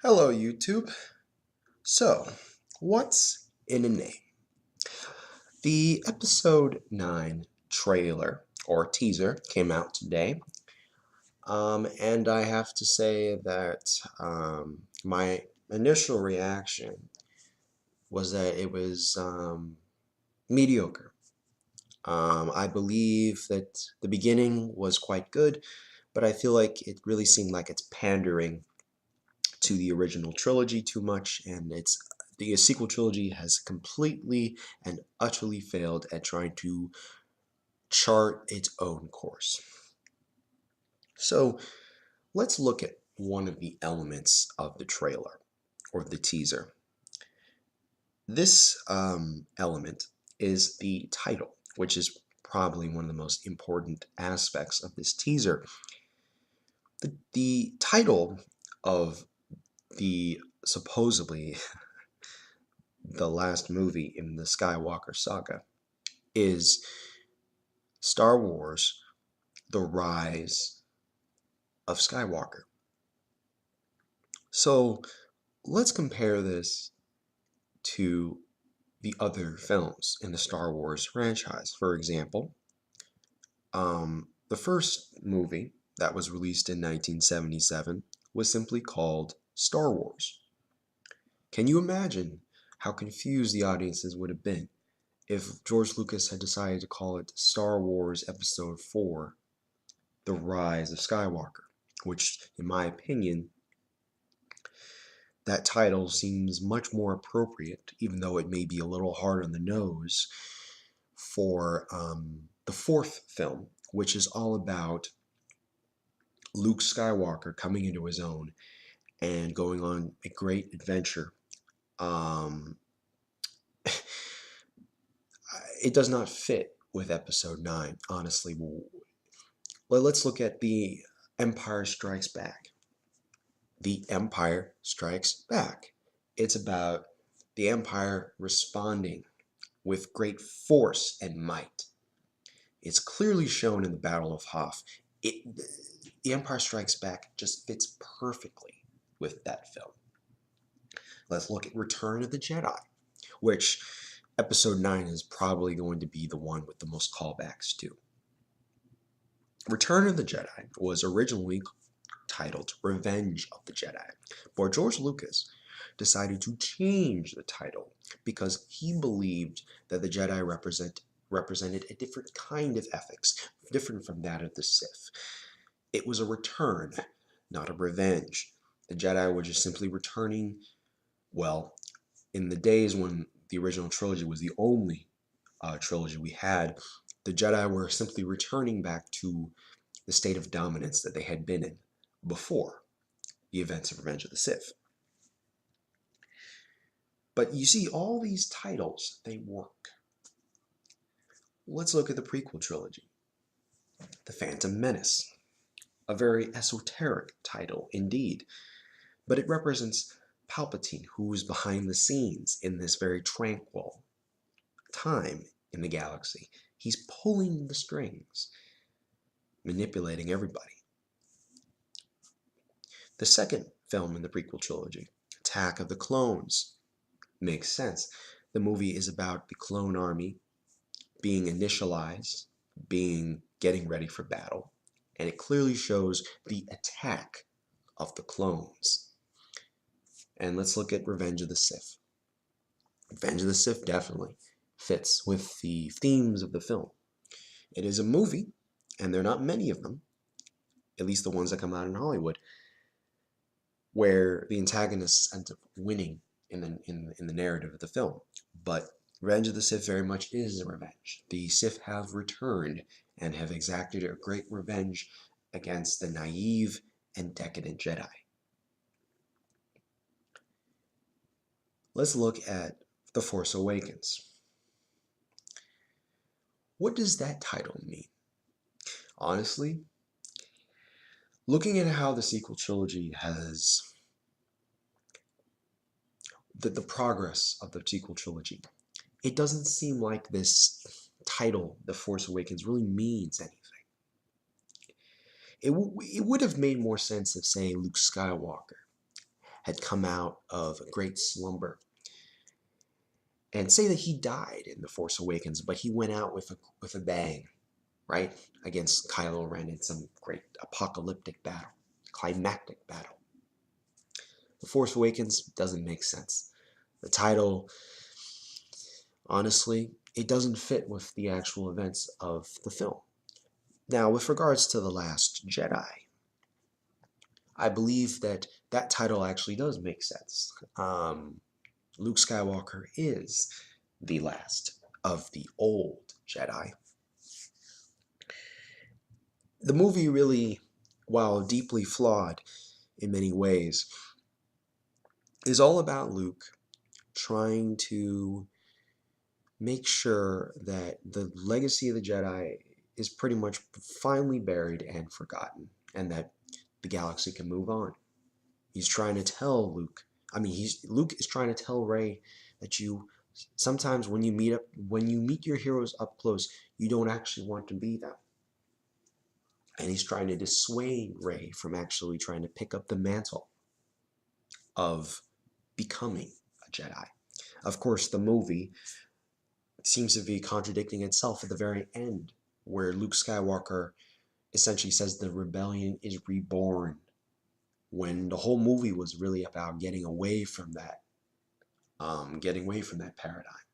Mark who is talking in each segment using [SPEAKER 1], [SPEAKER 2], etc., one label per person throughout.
[SPEAKER 1] Hello, YouTube. So, what's in a name? The episode 9 trailer or teaser came out today, and I have to say that my initial reaction was that it was mediocre. I believe that the beginning was quite good, but I feel like it really seemed like it's pandering to the original trilogy too much, and the sequel trilogy has completely and utterly failed at trying to chart its own course. So let's look at one of the elements of the trailer or the teaser. This element is the title, which is probably one of the most important aspects of this teaser. The title of the supposedly the last movie in the Skywalker saga is Star Wars: The Rise of Skywalker. So let's compare this to the other films in the Star Wars franchise. For example, the first movie that was released in 1977 was simply called Star Wars. Can you imagine how confused the audiences would have been if George Lucas had decided to call it Star Wars Episode 4, The Rise of Skywalker, which, in my opinion, that title seems much more appropriate, even though it may be a little hard on the nose, for the fourth film, which is all about Luke Skywalker coming into his own and going on a great adventure. Um, it does not fit with Episode 9, honestly. Well, let's look at The Empire Strikes Back. The Empire Strikes Back. It's about the Empire responding with great force and might. It's clearly shown in the Battle of Hoth. It, the Empire Strikes Back just fits perfectly with that film. Let's look at Return of the Jedi, which Episode 9 is probably going to be the one with the most callbacks to. Return of the Jedi was originally titled Revenge of the Jedi, but George Lucas decided to change the title because he believed that the Jedi represented a different kind of ethics, different from that of the Sith. It was a return, not a revenge. The Jedi were just simply returning, well, in the days when the original trilogy was the only trilogy we had, the Jedi were simply returning back to the state of dominance that they had been in before the events of Revenge of the Sith. But you see, all these titles, they work. Let's look at the prequel trilogy. The Phantom Menace. A very esoteric title indeed, but it represents Palpatine, who is behind the scenes in this very tranquil time in the galaxy. He's pulling the strings, manipulating everybody. The second film in the prequel trilogy, Attack of the Clones, makes sense. The movie is about the clone army being initialized, getting ready for battle, and it clearly shows the attack of the clones. And let's look at Revenge of the Sith. Revenge of the Sith definitely fits with the themes of the film. It is a movie, and there are not many of them, at least the ones that come out in Hollywood, where the antagonists end up winning in the narrative of the film. But Revenge of the Sith very much is a revenge. The Sith have returned and have exacted a great revenge against the naive and decadent Jedi. Let's look at The Force Awakens. What does that title mean? Honestly, looking at how the sequel trilogy has the progress of the sequel trilogy, it doesn't seem like this title, The Force Awakens, really means anything. It would have made more sense if, say, Luke Skywalker had come out of a great slumber, and say that he died in The Force Awakens, but he went out with a bang, right? Against Kylo Ren in some great apocalyptic battle, climactic battle. The Force Awakens doesn't make sense. The title, honestly, it doesn't fit with the actual events of the film. Now, with regards to The Last Jedi, I believe that that title actually does make sense. Luke Skywalker is the last of the old Jedi. The movie really, while deeply flawed in many ways, is all about Luke trying to make sure that the legacy of the Jedi is pretty much finally buried and forgotten, and that the galaxy can move on. He's trying to tell Luke, Luke is trying to tell Rey that you sometimes when you meet your heroes up close, you don't actually want to be them. And he's trying to dissuade Rey from actually trying to pick up the mantle of becoming a Jedi. Of course, the movie seems to be contradicting itself at the very end, where Luke Skywalker essentially says the rebellion is reborn, when the whole movie was really about getting away from that paradigm.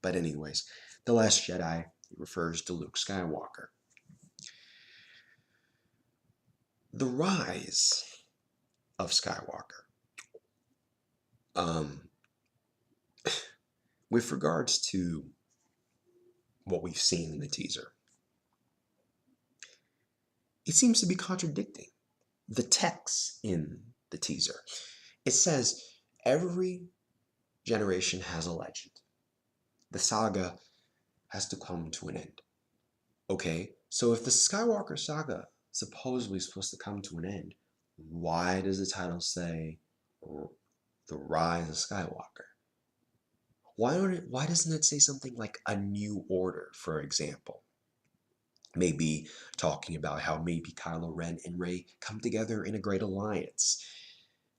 [SPEAKER 1] But anyways, The Last Jedi refers to Luke Skywalker. The Rise of Skywalker. With regards to what we've seen in the teaser, it seems to be contradicting the text in the teaser. It says, every generation has a legend. The saga has to come to an end. Okay, so if the Skywalker saga supposedly is supposed to come to an end, why does the title say The Rise of Skywalker? Why doesn't it say something like A New Order, for example? Maybe talking about how maybe Kylo Ren and Rey come together in a great alliance,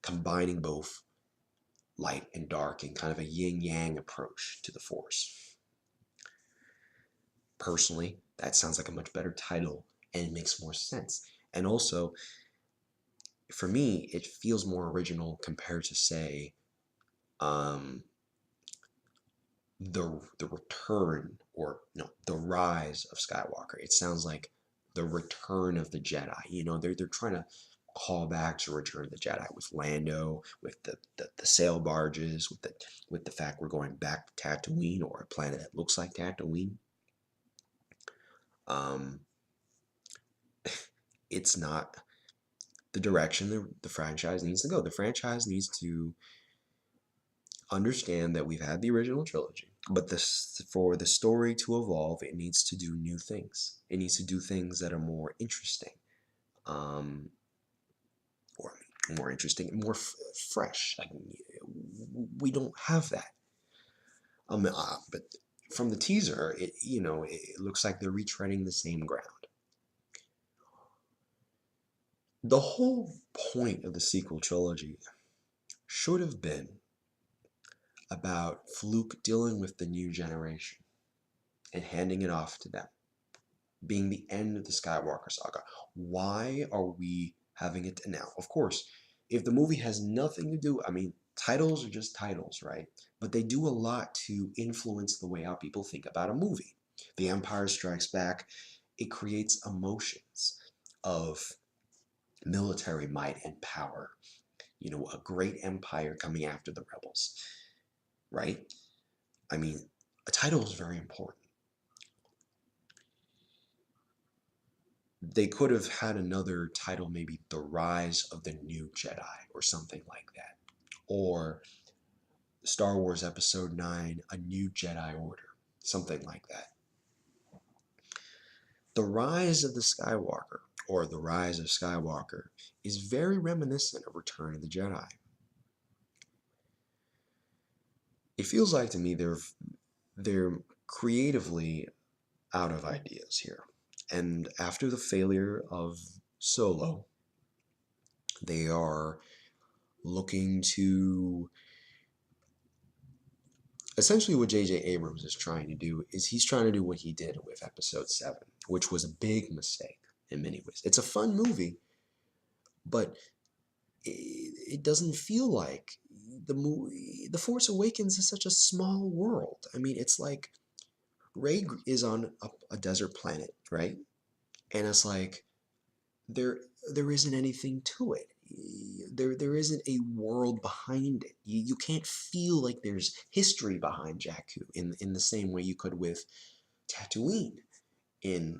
[SPEAKER 1] combining both light and dark in kind of a yin-yang approach to the Force. Personally, that sounds like a much better title, and it makes more sense. And also, for me, it feels more original compared to, say, the return, or no, the rise of Skywalker. It sounds like the return of the Jedi. You know, they're trying to call back to Return of the Jedi with Lando, with the sail barges, with the fact we're going back to Tatooine, or a planet that looks like Tatooine. It's not the direction the franchise needs to go. The franchise needs to understand that we've had the original trilogy, but for the story to evolve, it needs to do new things. It needs to do things that are more interesting, or more interesting, more fresh. Like, we don't have that. But from the teaser, it looks like they're retreading the same ground. The whole point of the sequel trilogy should have been about Luke dealing with the new generation and handing it off to them, being the end of the Skywalker saga. Why are we having it now? Of course, if the movie has nothing to do, titles are just titles, right? But they do a lot to influence the way how people think about a movie. The Empire Strikes Back, it creates emotions of military might and power. A great empire coming after the rebels, right? A title is very important. They could have had another title, maybe The Rise of the New Jedi, or something like that. Or Star Wars Episode 9, A New Jedi Order, something like that. The Rise of the Skywalker, or The Rise of Skywalker, is very reminiscent of Return of the Jedi. It feels like to me they're creatively out of ideas here. And after the failure of Solo, they are looking to essentially what J.J. Abrams is trying to do is he's trying to do what he did with Episode 7, which was a big mistake in many ways. It's a fun movie, but it doesn't feel like the movie. The Force Awakens is such a small world. I mean, it's like Rey is on a desert planet, right? And it's like there there isn't anything to it. There isn't a world behind it. You can't feel like there's history behind Jakku in the same way you could with Tatooine in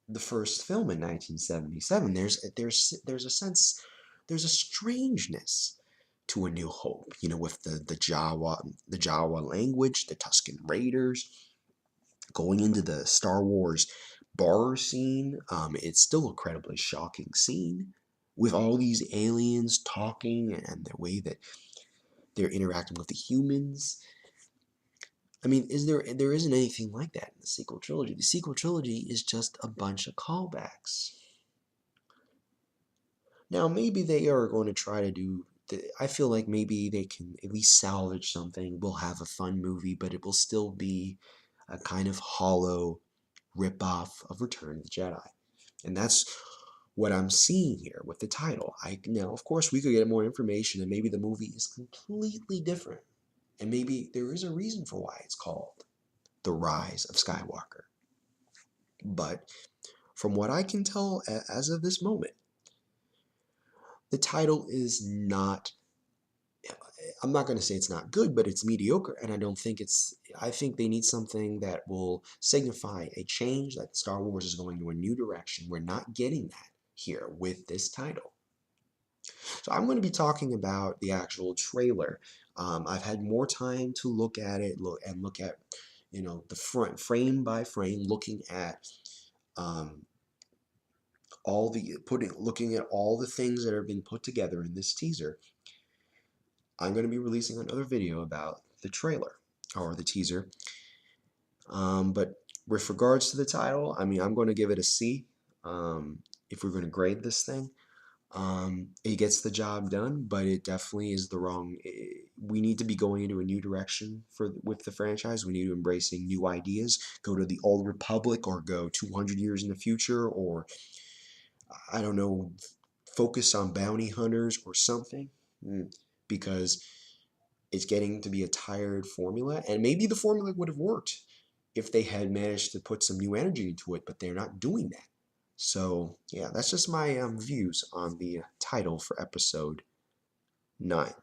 [SPEAKER 1] the first film in 1977. There's a sense, there's a strangeness to A New Hope. You know, with the Jawa language, the Tusken Raiders, going into the Star Wars bar scene. It's still a incredibly shocking scene with all these aliens talking and the way that they're interacting with the humans. I mean, there isn't anything like that in the sequel trilogy. The sequel trilogy is just a bunch of callbacks. Now, maybe they are going to try to do. I feel like maybe they can at least salvage something. We'll have a fun movie, but it will still be a kind of hollow ripoff of Return of the Jedi. And that's what I'm seeing here with the title. Now, of course, we could get more information, and maybe the movie is completely different. And maybe there is a reason for why it's called The Rise of Skywalker. But from what I can tell as of this moment, the title is not, I'm not going to say it's not good, but it's mediocre. And I think they need something that will signify a change, that Star Wars is going to a new direction. We're not getting that here with this title. So I'm going to be talking about the actual trailer. I've had more time to look at it, look at, the front frame by frame, looking at looking at all the things that have been put together in this teaser. I'm going to be releasing another video about the trailer or the teaser. But with regards to the title, I mean, I'm going to give it a C. If we're going to grade this thing, it gets the job done, but it definitely is the wrong. We need to be going into a new direction with the franchise. We need to embracing new ideas. Go to the old Republic, or go 200 years in the future, or I don't know, focus on bounty hunters or something, because it's getting to be a tired formula. And maybe the formula would have worked if they had managed to put some new energy into it, but they're not doing that. So yeah, that's just my views on the title for episode 9.